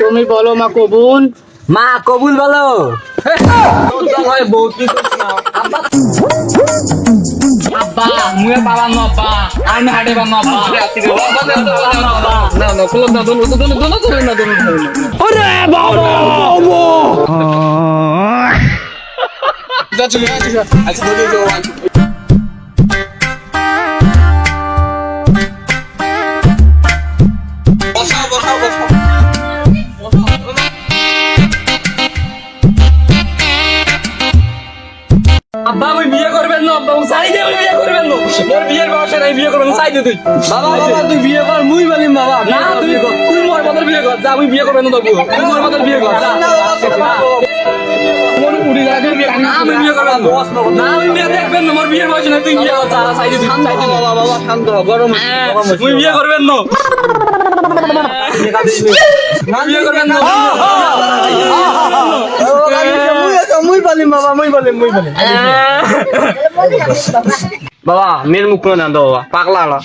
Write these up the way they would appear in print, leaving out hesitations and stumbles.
তুমি বলো মা কবুল। মা কবুল বলো। আব্বা মুয়ে বাবা ন আব্বা আমি হাড়ে বা ন আব্বা ওরে বাবা আব্বা আমি বিয়ে করবেন না আব্বা চাই দে আমি বিয়ে করবেন না মোর বিয়ের বয়স নাই বিয়ে করবেন চাই দে তুই বাবা বাবা তুই বিয়ে কর মুই বলিম বাবা না তুই মোর বদল বিয়ে কর যা আমি বিয়ে করবেন না তবু তুই মোর বদল বিয়ে কর যা মন উড়ি যাবে না আমি বিয়ে করবেন না আমি বিয়ে দেখবেন না মোর বিয়ের বয়স নাই তুই বিয়ে কর যা চাই দে তুই শান্ত হ বাবা বাবা শান্ত হ গরম তুই বিয়ে করবেন না বিয়ে করবেন না মুই বলিম বাবা মুই বলিম বাবা মেয়ের মুখ করে না দো বাবা পাগলা হলো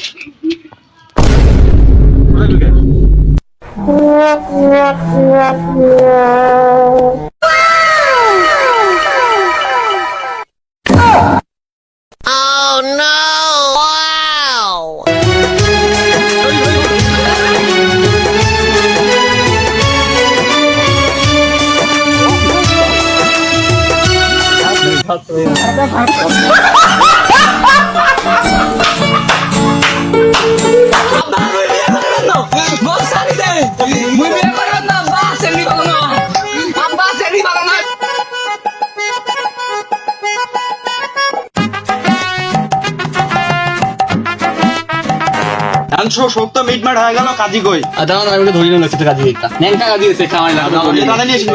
সত্য মিটমাট হয়ে গেল কাজী কই দাও না আমি ধরি না লাগছে কাজী একটা নেংটা কাজী আছে খাওয়াই না দাদা নিয়ে এসে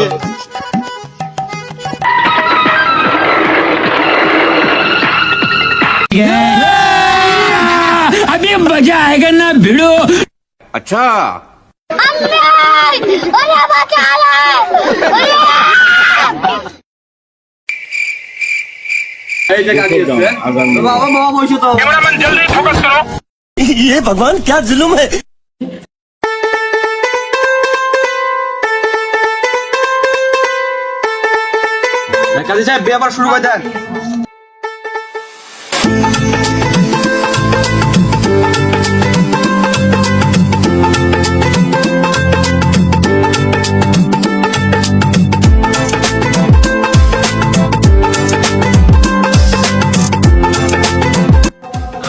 अभी मजा आएगा ना भिड़ो अच्छा এই যে কাজী আছে বাবা বাবা বসো তো कैमरामैन जल्दी फोकस करो। ये भगवान क्या जुल्म है। কাজী সাহেব বিয়ে আবার শুরু করে দেন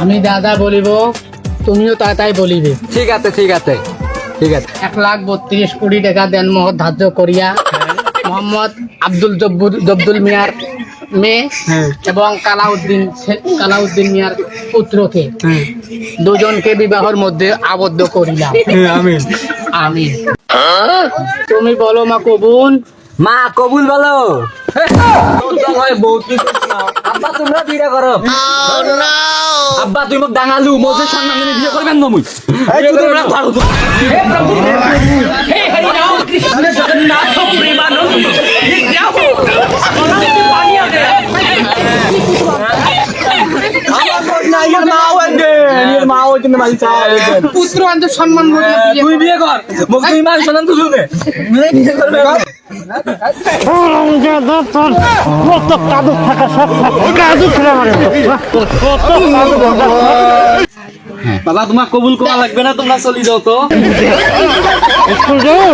আমি দাদা বলিব তুমিও তাই তাই বলিবে ঠিক আছে ঠিক আছে ঠিক আছে 1,32,কোটি টাকা দেন মহৎ ধার্য করিয়া মোহাম্মদ আব্দুল জব্দুল মিয়ার মেয়ে এবং কালাউদ্দিন মিয়ার পুত্রকে দুজনকে বিবাহের মধ্যে আবদ্ধ করিলাম আমিন তুমি বলো মা কবুল। মা কবুল বলো আব্বা তোমরা বিয়ে করো আব্বা তুই মোক ডাঙালু মোজে সম্মান বিয়ে করবেন না মুই হে হরি রাম কৃষ্ণ জগন্নাথ প্রেমানন্দ ये क्या हो पानी आ गया পুত্র আন্দোলন সম্মান তুই বিয়ে কর মোক তুই মান সম্মান তো শুনে বিয়ে করবে বাবা তোমার কবুল করা লাগবে না তোমরা চলি যাও তো স্কুল যাও